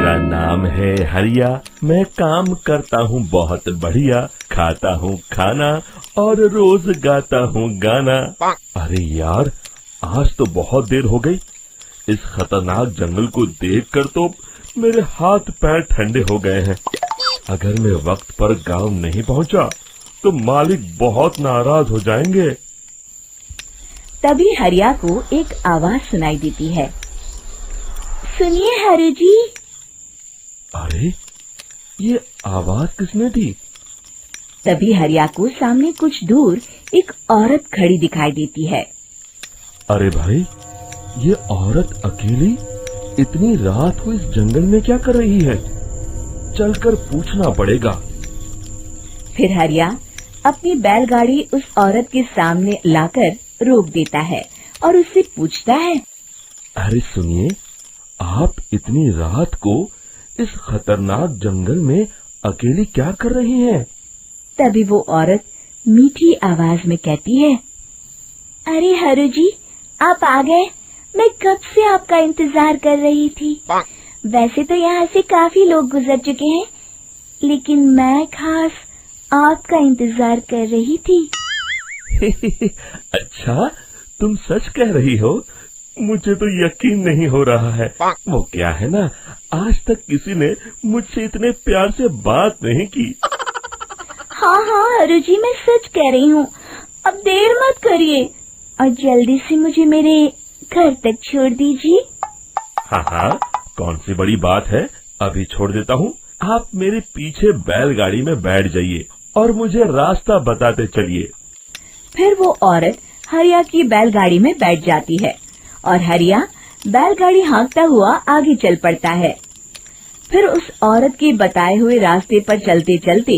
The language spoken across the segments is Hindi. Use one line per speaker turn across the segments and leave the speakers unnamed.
मेरा नाम है हरिया, मैं काम करता हूँ बहुत बढ़िया, खाता हूँ खाना और रोज गाता हूँ गाना। अरे यार, आज तो बहुत देर हो गई। इस खतरनाक जंगल को देखकर तो मेरे हाथ पैर ठंडे हो गए हैं। अगर मैं वक्त पर गांव नहीं पहुंचा तो मालिक बहुत नाराज हो जाएंगे।
तभी हरिया को एक आवाज सुनाई देती है। सुनिए हरु जी।
अरे, ये आवाज किसने दी?
तभी हरिया को सामने कुछ दूर एक औरत खड़ी दिखाई देती है।
अरे भाई, ये औरत अकेली इतनी रात को इस जंगल में क्या कर रही है? चलकर पूछना पड़ेगा।
फिर हरिया अपनी बैलगाड़ी उस औरत के सामने लाकर रोक देता है और उससे पूछता है।
अरे सुनिए, आप इतनी रात को इस खतरनाक जंगल में अकेली क्या कर रही हैं?
तभी वो औरत मीठी आवाज में कहती है। अरे हरु जी, आप आ गए। मैं कब से आपका इंतजार कर रही थी। वैसे तो यहाँ से काफी लोग गुजर चुके हैं, लेकिन मैं खास आपका इंतजार कर रही थी।
अच्छा, तुम सच कह रही हो? मुझे तो यकीन नहीं हो रहा है। वो क्या है ना, आज तक किसी ने मुझसे इतने प्यार से बात नहीं की।
हाँ हाँ हरु जी, मैं सच कह रही हूँ। अब देर मत करिए और जल्दी से मुझे मेरे घर तक छोड़ दीजिए।
हाँ हाँ, कौन सी बड़ी बात है, अभी छोड़ देता हूँ। आप मेरे पीछे बैलगाड़ी में बैठ जाइए और मुझे रास्ता बताते चलिए।
फिर वो औरत हरिया की बैलगाड़ी में बैठ जाती है और हरिया बैलगाड़ी हाँकता हुआ आगे चल पड़ता है। फिर उस औरत के बताए हुए रास्ते पर चलते चलते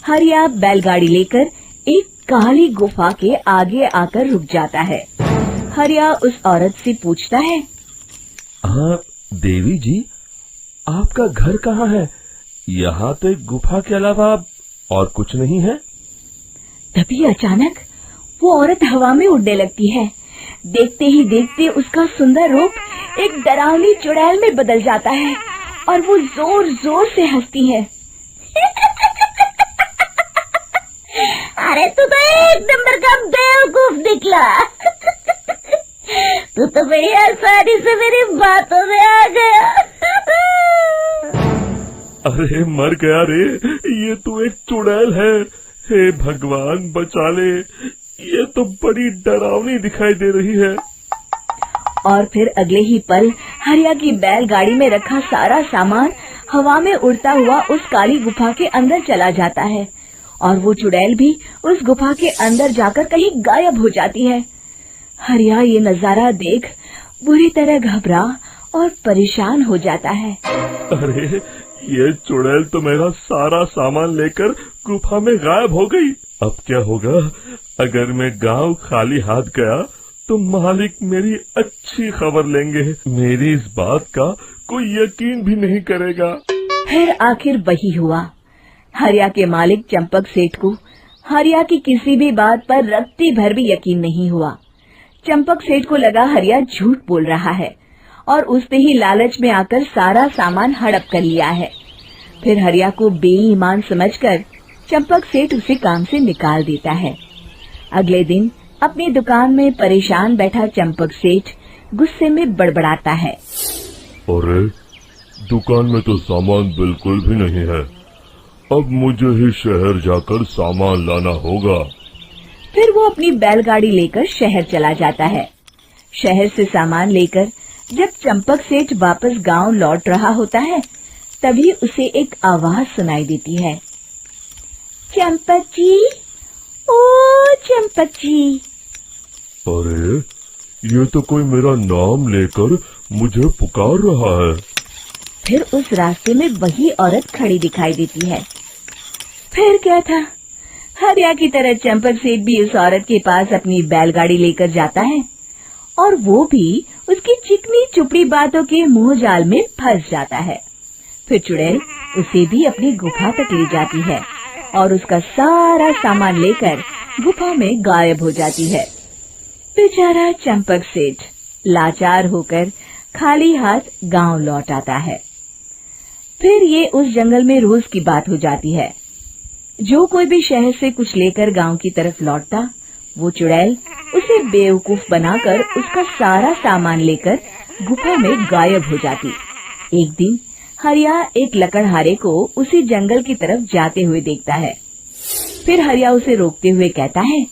हरिया बैलगाड़ी लेकर एक काली गुफा के आगे आकर रुक जाता है। हरिया उस औरत से पूछता है।
हाँ देवी जी, आपका घर कहाँ है? यहाँ तो एक गुफा के अलावा और कुछ नहीं है।
तभी अचानक वो औरत हवा में उड़ने लगती है। देखते ही देखते उसका सुंदर रूप एक डरावनी चुड़ैल में बदल जाता है और वो जोर जोर से हंसती है। अरे तू तो एक नंबर का बेवकूफ निकला। तू तो बड़ी आसानी से मेरी बातों में आ गया।
अरे मर गया रे, ये तो एक चुड़ैल है। हे भगवान बचा ले, ये तो बड़ी डरावनी दिखाई दे रही है।
और फिर अगले ही पल हरिया की बैलगाड़ी में रखा सारा सामान हवा में उड़ता हुआ उस काली गुफा के अंदर चला जाता है और वो चुड़ैल भी उस गुफा के अंदर जाकर कहीं गायब हो जाती है। हरिया ये नजारा देख बुरी तरह घबरा और परेशान हो जाता है।
अरे, ये चुड़ैल तो मेरा सारा सामान लेकर गुफा में गायब हो गई। अब क्या होगा? अगर मैं गांव खाली हाथ गया तो मालिक मेरी अच्छी खबर लेंगे। मेरी इस बात का कोई यकीन भी नहीं करेगा।
फिर आखिर वही हुआ। हरिया के मालिक चंपक सेठ को हरिया की किसी भी बात पर रत्ती भर भी यकीन नहीं हुआ। चंपक सेठ को लगा हरिया झूठ बोल रहा है और उसने ही लालच में आकर सारा सामान हड़प कर लिया है। फिर हरिया को बेईमान समझकर चंपक सेठ उसे काम से निकाल देता है। अगले दिन अपनी दुकान में परेशान बैठा चंपक सेठ गुस्से में बड़बड़ाता है।
अरे, दुकान में तो सामान बिल्कुल भी नहीं है। अब मुझे ही शहर जाकर सामान लाना होगा।
फिर वो अपनी बैलगाड़ी लेकर शहर चला जाता है। शहर से सामान लेकर जब चंपक सेठ वापस गांव लौट रहा होता है, तभी उसे एक आवाज सुनाई देती है। चंपक जी, ओ चंपक जी।
अरे, ये तो कोई मेरा नाम लेकर मुझे पुकार रहा है।
फिर उस रास्ते में वही औरत खड़ी दिखाई देती है। फिर क्या था, हरिया की तरह चंपक सेठ भी उस औरत के पास अपनी बैलगाड़ी लेकर जाता है और वो भी उसकी चिकनी चुपड़ी बातों के मुंह जाल में फंस जाता है। फिर चुड़ैल उसे भी अपनी गुफा तक ले जाती है और उसका सारा सामान लेकर गुफा में गायब हो जाती है। बेचारा चंपक सेठ लाचार होकर खाली हाथ गांव लौट आता है। फिर ये उस जंगल में रोज की बात हो जाती है। जो कोई भी शहर से कुछ लेकर गांव की तरफ लौटता, वो चुड़ैल उसे बेवकूफ बनाकर उसका सारा सामान लेकर गुफा में गायब हो जाती। एक दिन हरिया एक लकड़हारे को उसी जंगल की तरफ जाते हुए देखता है। फिर हरिया उसे रोकते हुए कहता है,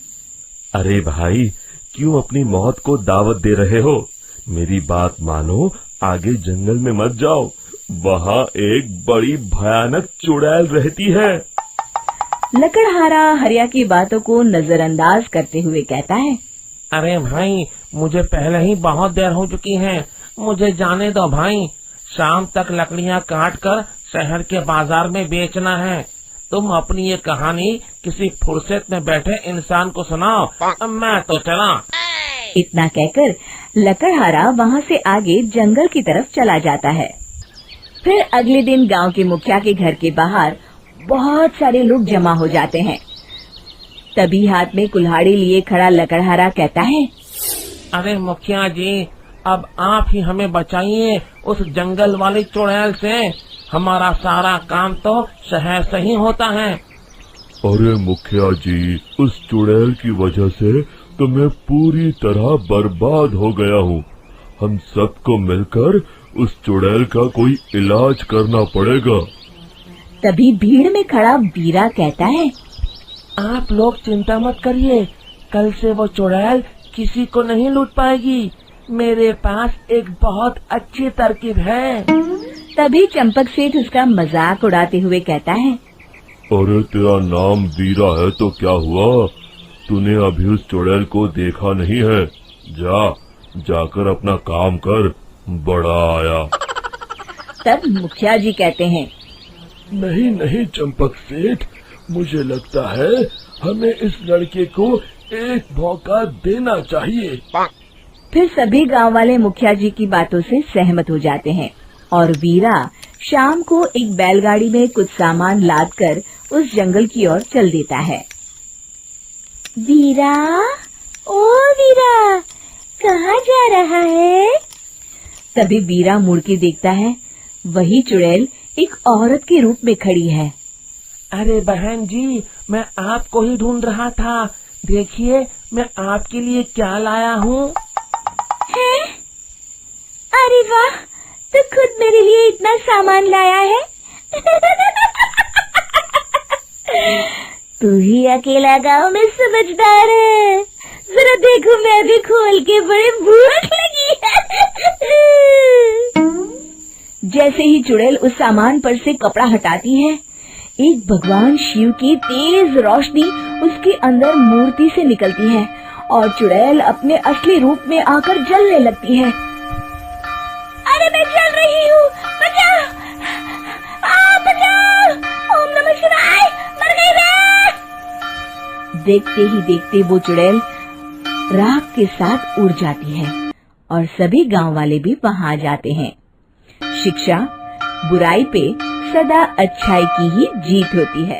अरे भाई, क्यों अपनी मौत को दावत दे रहे हो? मेरी बात मानो, आगे जंगल में मत जाओ, वहाँ एक बड़ी भयानक चुड़ैल रहती है।
लकड़हारा हरिया की बातों को नजरअंदाज करते हुए कहता है,
अरे भाई, मुझे पहले ही बहुत देर हो चुकी है, मुझे जाने दो भाई। शाम तक लकड़ियाँ काट कर शहर के बाजार में बेचना है। तुम अपनी ये कहानी किसी फुर्सत में बैठे इंसान को सुनाओ, मैं तो चला।
इतना कहकर लकड़हारा वहाँ से आगे जंगल की तरफ चला जाता है। फिर अगले दिन गांव के मुखिया के घर के बाहर बहुत सारे लोग जमा हो जाते हैं। तभी हाथ में कुल्हाड़ी लिए खड़ा लकड़हारा कहता है,
अरे मुखिया जी, अब आप ही हमें बचाइए उस जंगल वाली चुड़ैल से। हमारा सारा काम तो शहर से ही होता है।
अरे मुखिया जी, उस चुड़ैल की वजह से तो मैं पूरी तरह बर्बाद हो गया हूँ। हम सबको मिलकर उस चुड़ैल का कोई इलाज करना पड़ेगा।
तभी भीड़ में खड़ा वीरा कहता है,
आप लोग चिंता मत करिए, कल से वो चुड़ैल किसी को नहीं लूट पाएगी। मेरे पास एक बहुत अच्छी तरकीब है।
तभी चंपक सेठ उसका मजाक उड़ाते हुए कहता है,
अरे तेरा नाम वीरा है तो क्या हुआ? तूने अभी उस चुड़ैल को देखा नहीं है? जाकर अपना काम कर, बड़ा आया।
तब मुखिया जी कहते हैं,
नहीं नहीं चंपक सेठ, मुझे लगता है हमें इस लड़के को एक मौका देना चाहिए।
फिर सभी गांव वाले मुखिया जी की बातों से सहमत हो जाते हैं और वीरा शाम को एक बैलगाड़ी में कुछ सामान लादकर उस जंगल की ओर चल देता है। वीरा, ओ वीरा, कहाँ जा रहा है? तभी वीरा मुड़ के देखता है, वही चुड़ैल एक औरत के रूप में खड़ी है।
अरे बहन जी, मैं आपको ही ढूंढ रहा था। देखिए, मैं आपके लिए क्या लाया हूँ।
अरे वाह, तो खुद मेरे लिए इतना सामान लाया है। तू ही अकेला गांव में समझदार है। जरा देखो, मैं भी खोल के, बड़े भूख लगी है। जैसे ही चुड़ैल उस सामान पर से कपड़ा हटाती है, एक भगवान शिव की तेज रोशनी उसके अंदर मूर्ति से निकलती है और चुड़ैल अपने असली रूप में आकर जलने लगती है। अरे मैं जल रही हूँ, बचाओ! बचाओ! ओम नमः शिवाय, मर गई मैं! देखते ही देखते वो चुड़ैल राख के साथ उड़ जाती है और सभी गांव वाले भी वहां जाते हैं। शिक्षा बुराई पे सदा अच्छाई की ही जीत होती है।